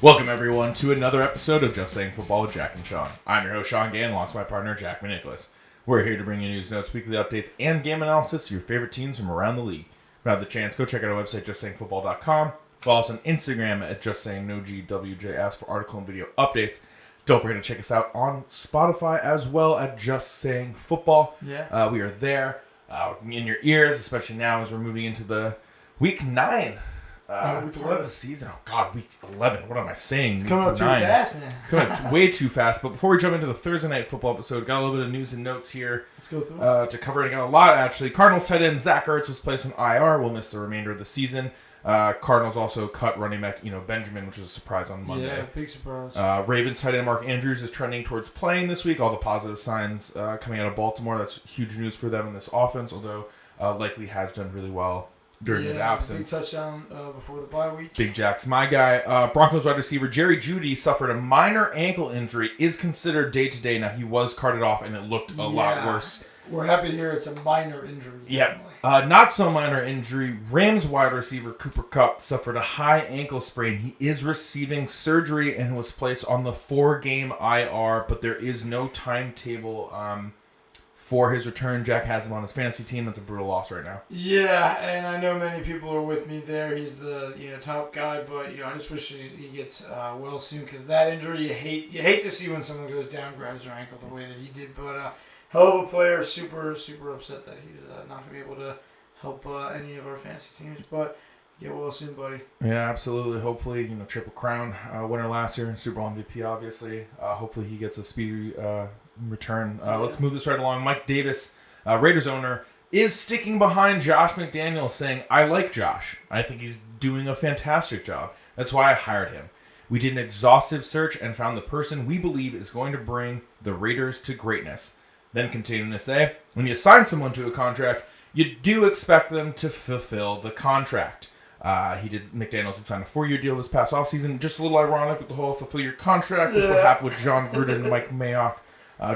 Welcome, everyone, to another episode of Just Saying Football with Jack and Sean. I'm your host, Sean Gann, along with my partner, Jack McNicholas. We're here to bring you news, notes, weekly updates, and game analysis of your favorite teams from around the league. If you have the chance, go check out our website, justsayingfootball.com. Follow us on Instagram at justsayingnogwjs for article and video updates. Don't forget to check us out on Spotify as well at Just Saying Football. Yeah. We are there in your ears, especially now as we're moving into the week 9. Week part of 11. the season. Oh God, week 11. What am I saying? It's coming up too fast, man. It's coming way too fast. But before we jump into the Thursday night football episode, got a little bit of news and notes here. Let's go through to cover it. Got a lot actually. Cardinals tight end Zach Ertz was placed on IR. Will miss the remainder of the season. Cardinals also cut running back Benjamin, which was a surprise on Monday. Yeah, big surprise. Ravens tight end Mark Andrews is trending towards playing this week. All the positive signs coming out of Baltimore. That's huge news for them in this offense. Although likely has done really well during his absence. Big touchdown before the bye week. Big Jack's my guy. Broncos wide receiver Jerry Jeudy suffered a minor ankle injury. Is considered day-to-day. Now, he was carted off, and it looked a lot worse. We're happy to hear it's a minor injury. Yeah. Not so minor injury. Rams wide receiver Cooper Kupp suffered a high ankle sprain. He is receiving surgery and was placed on the 4-game IR, but there is no timetable for his return. Jack has him on his fantasy team. That's a brutal loss right now. Yeah, and I know many people are with me there. He's the top guy, but I just wish he gets well soon, because that injury you hate to see when someone goes down, grabs their ankle the way that he did. But hell of a player. Super upset that he's not gonna be able to help any of our fantasy teams. But get well soon, buddy. Yeah, absolutely. Hopefully, Triple Crown winner last year, Super Bowl MVP, obviously. Hopefully he gets a speedy return. Let's move this right along. Mike Davis, Raiders owner, is sticking behind Josh McDaniels, saying, "I like Josh. I think he's doing a fantastic job. That's why I hired him. We did an exhaustive search and found the person we believe is going to bring the Raiders to greatness." Then continuing to say, "When you sign someone to a contract, you do expect them to fulfill the contract." McDaniels had signed a 4-year deal this past offseason. Just a little ironic with the whole fulfill your contract with what happened with John Gruden and Mike Mayock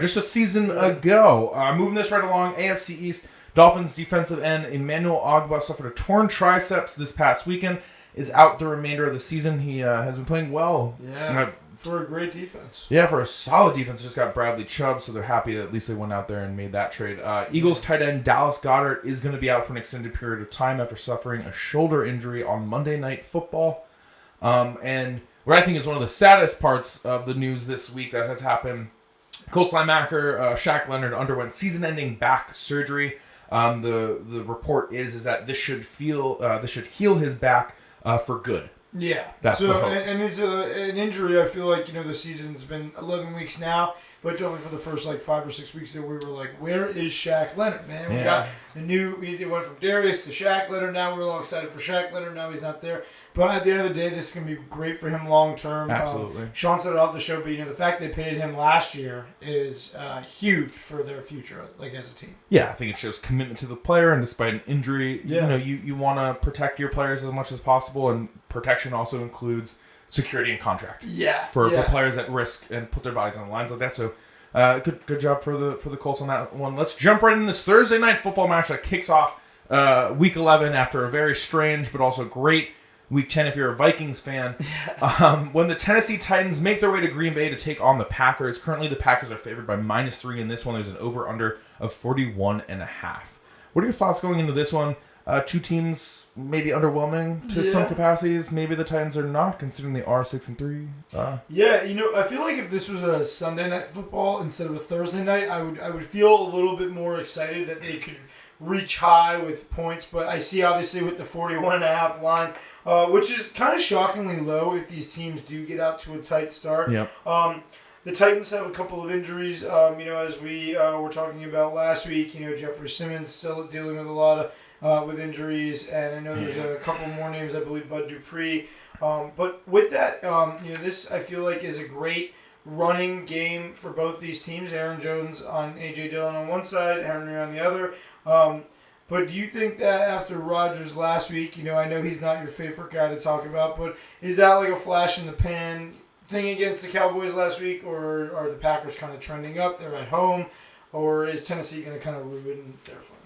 just a season ago. Moving this right along, AFC East, Dolphins defensive end Emmanuel Ogbah suffered a torn triceps this past weekend, is out the remainder of the season. He has been playing well. Yeah, for a great defense. Yeah, for a solid defense. Just got Bradley Chubb, so they're happy that at least they went out there and made that trade. Eagles tight end Dallas Goedert is going to be out for an extended period of time after suffering a shoulder injury on Monday Night Football. And what I think is one of the saddest parts of the news this week that has happened, Colts linebacker Shaq Leonard underwent season-ending back surgery. The report is that this should heal his back for good. Yeah. That's the hope. And it's an injury. I feel like the season's been 11 weeks now, but only for the first 5 or 6 weeks there we were like, where is Shaq Leonard, man? We got it went from Darius to Shaq Leonard. Now we're all excited for Shaq Leonard. Now he's not there. But at the end of the day, this is going to be great for him long term. Absolutely. Sean said it off the show, but the fact they paid him last year is huge for their future, as a team. Yeah, I think it shows commitment to the player, and despite an injury, you want to protect your players as much as possible, and protection also includes security and contract. Yeah. For players at risk and put their bodies on lines like that. So, good job for the Colts on that one. Let's jump right in this Thursday night football match that kicks off Week 11 after a very strange but also great Week 10 if you're a Vikings fan. When the Tennessee Titans make their way to Green Bay to take on the Packers. Currently, the Packers are favored by -3 in this one. There's an over-under of 41.5. What are your thoughts going into this one? Two teams maybe underwhelming to some capacities. Maybe the Titans are not, considering they are 6-3. Yeah, I feel like if this was a Sunday night football instead of a Thursday night, I would feel a little bit more excited that they could reach high with points. But I see obviously with the 41.5 line, which is kind of shockingly low if these teams do get out to a tight start. Yep. The Titans have a couple of injuries, as we were talking about last week. Jeffrey Simmons still dealing with a lot of with injuries, and I know there's a couple more names. I believe Bud Dupree. But with that, this I feel like is a great running game for both these teams. Aaron Jones on A.J. Dillon on one side, Henry on the other. But do you think that after Rodgers last week, I know he's not your favorite guy to talk about, but is that like a flash in the pan thing against the Cowboys last week, or are the Packers kind of trending up? They're at home, or is Tennessee going to kind of ruin their fun?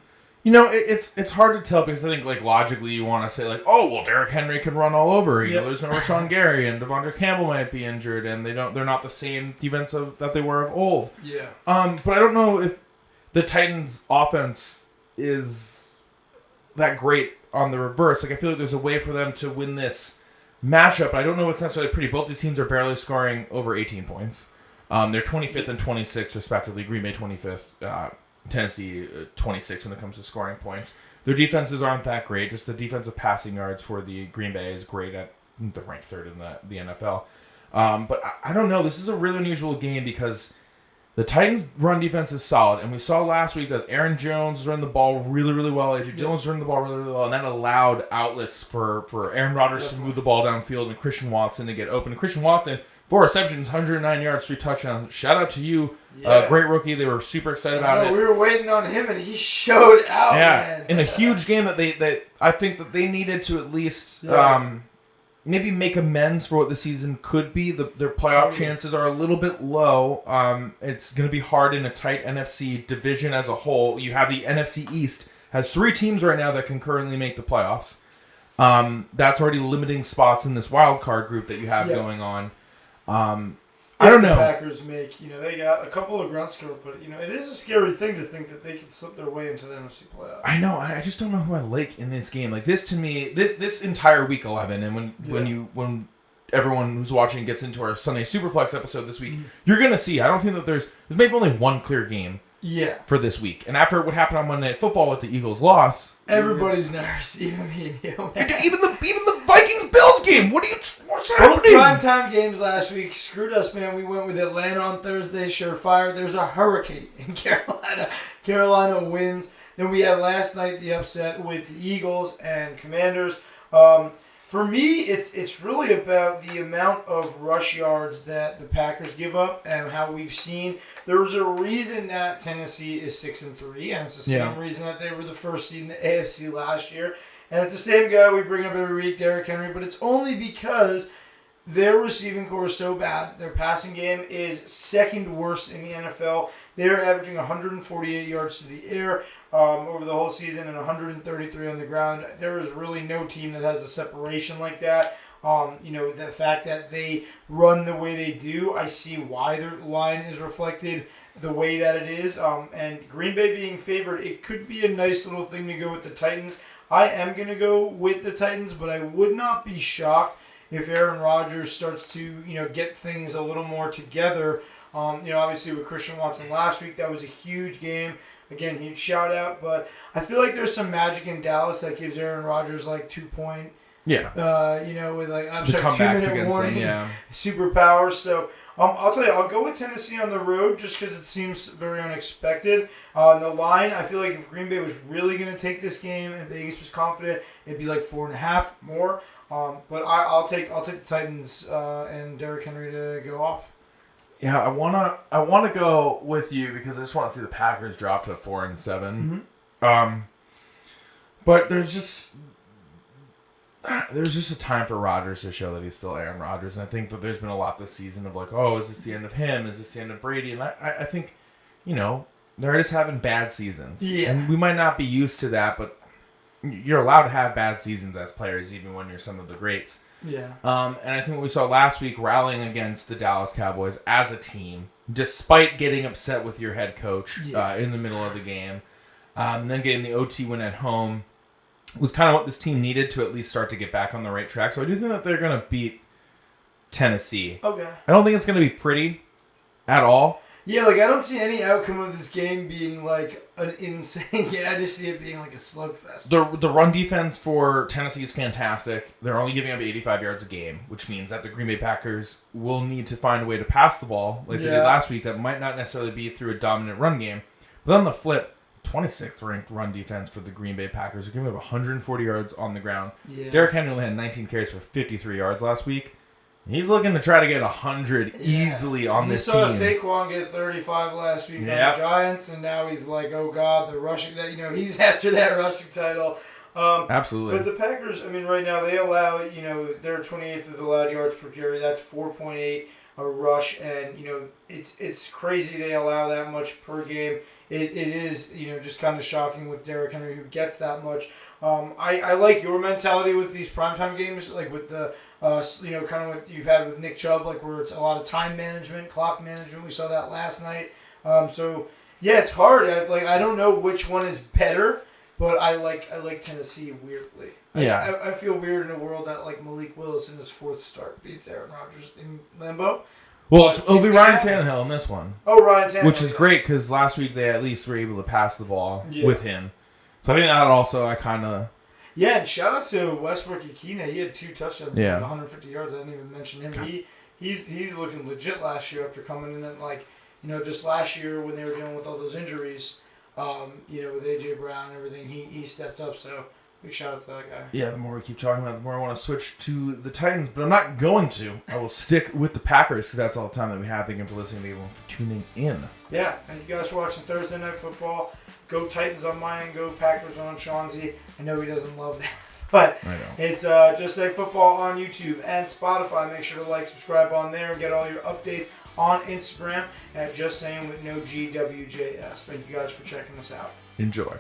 It's hard to tell because I think like logically you want to say like, oh well, Derrick Henry can run all over. There's no Rashawn Gary and Devondre Campbell might be injured, and they're not the same defensive that they were of old. Yeah. But I don't know if the Titans' offense is that great on the reverse. Like I feel like there's a way for them to win this matchup. I don't know what's necessarily pretty. Both these teams are barely scoring over 18 points. They're 25th and 26th respectively. Green Bay 25th. Tennessee 26 when it comes to scoring points. Their defenses aren't that great. Just the defensive passing yards for the Green Bay is great at the ranked third in the NFL. But I don't know. This is a really unusual game because the Titans' run defense is solid, and we saw last week that Aaron Jones was running the ball really, really well. A.J. Dillon was running the ball really, really well, and that allowed outlets for Aaron Rodgers to move the ball downfield and Christian Watson to get open. And Christian Watson, 4 receptions, 109 yards, 3 touchdowns. Shout out to you. Great rookie. They were super excited about it. We were waiting on him, and he showed out, man. In a huge game that I think that they needed to at least maybe make amends for what the season could be. Their playoff chances are a little bit low. It's going to be hard in a tight NFC division as a whole. You have the NFC East has 3 teams right now that can currently make the playoffs. That's already limiting spots in this wild card group that you have going on. I don't know. The Packers make, they got a couple of ground score, but it is a scary thing to think that they could slip their way into the NFC playoffs. I know. I just don't know who I like in this game. Like this to me, this entire week 11, and when everyone who's watching gets into our Sunday Superflex episode this week, you're gonna see. I don't think that there's maybe only one clear game. For this week, and after what happened on Monday Night Football with the Eagles' loss, everybody's nervous, even me and you. Even the Vikings-Bills game. What's happening? Both primetime games last week screwed us, man. We went with Atlanta on Thursday, surefire. There's a hurricane in Carolina. Carolina wins. Then we had last night the upset with the Eagles and Commanders. For me, it's really about the amount of rush yards that the Packers give up and how we've seen. There was a reason that Tennessee is 6-3, and it's the same reason that they were the first seed in the AFC last year. And it's the same guy we bring up every week, Derrick Henry, but it's only because their receiving core is so bad. Their passing game is second worst in the NFL. They're averaging 148 yards to the air over the whole season and 133 on the ground. There is really no team that has a separation like that. The fact that they run the way they do, I see why their line is reflected the way that it is. And Green Bay being favored, it could be a nice little thing to go with the Titans. I am going to go with the Titans, but I would not be shocked if Aaron Rodgers starts to, get things a little more together. Obviously with Christian Watson last week, that was a huge game. Again, huge shout out, but I feel like there's some magic in Dallas that gives Aaron Rodgers like 2-point. Yeah. With like 2-minute warning superpowers. So I'll tell you, I'll go with Tennessee on the road just because it seems very unexpected. On the line, I feel like if Green Bay was really going to take this game and Vegas was confident, it'd be like 4.5 more. But I'll take the Titans and Derrick Henry to go off. Yeah, I wanna go with you because I just want to see the Packers drop to 4-7. But there's just a time for Rodgers to show that he's still Aaron Rodgers, and I think that there's been a lot this season of like, oh, is this the end of him? Is this the end of Brady? And I think, they're just having bad seasons. Yeah. And we might not be used to that, but you're allowed to have bad seasons as players, even when you're some of the greats. Yeah. And I think what we saw last week, rallying against the Dallas Cowboys as a team, despite getting upset with your head coach in the middle of the game, and then getting the OT win at home, was kind of what this team needed to at least start to get back on the right track. So I do think that they're going to beat Tennessee. Okay. I don't think it's going to be pretty at all. Yeah, I don't see any outcome of this game being like an insane. I just see it being like a slugfest. The run defense for Tennessee is fantastic. They're only giving up 85 yards a game, which means that the Green Bay Packers will need to find a way to pass the ball like they did last week. That might not necessarily be through a dominant run game. But on the flip, 26th ranked run defense for the Green Bay Packers. They're giving up 140 yards on the ground. Yeah. Derrick Henry only had 19 carries for 53 yards last week. He's looking to try to get 100 easily on this team. You saw Saquon get 35 last week on the Giants, and now he's like, oh, God, the rushing. He's after that rushing title. Absolutely. But the Packers, right now, they allow, they're 28th with allowed yards per carry. That's 4.8 a rush, and, it's crazy they allow that much per game it is, just kind of shocking with Derrick Henry, who gets that much. I like your mentality with these primetime games, like with the, kind of what you've had with Nick Chubb, like where it's a lot of time management, clock management. We saw that last night. Yeah, it's hard. I don't know which one is better, but I like Tennessee weirdly. Yeah. I feel weird in a world that like Malik Willis in his fourth start beats Aaron Rodgers in Lambeau. Well, it'll be Ryan Tannehill in this one. Oh, Ryan Tannehill. Which is great because last week they at least were able to pass the ball Yeah. with him. So I think that also I kind of... Yeah, and shout out to Westbrook Ikine. He had 2 touchdowns, Yeah. 150 yards. I didn't even mention him. He's looking legit last year after coming in and just last year when they were dealing with all those injuries, with AJ Brown and everything, he stepped up. So big shout out to that guy. Yeah, the more we keep talking about it, the more I want to switch to the Titans, but I'm not going to. I will stick with the Packers because that's all the time that we have. Thank you for listening. Thank you for tuning in. Yeah, thank you guys for watching Thursday Night Football. Go Titans on my end, go Packers on Sean's. I know he doesn't love that, but I know. it's Just Say Football on YouTube and Spotify. Make sure to like, subscribe on there, and get all your updates on Instagram at Just Saying with no GWJS. Thank you guys for checking us out. Enjoy.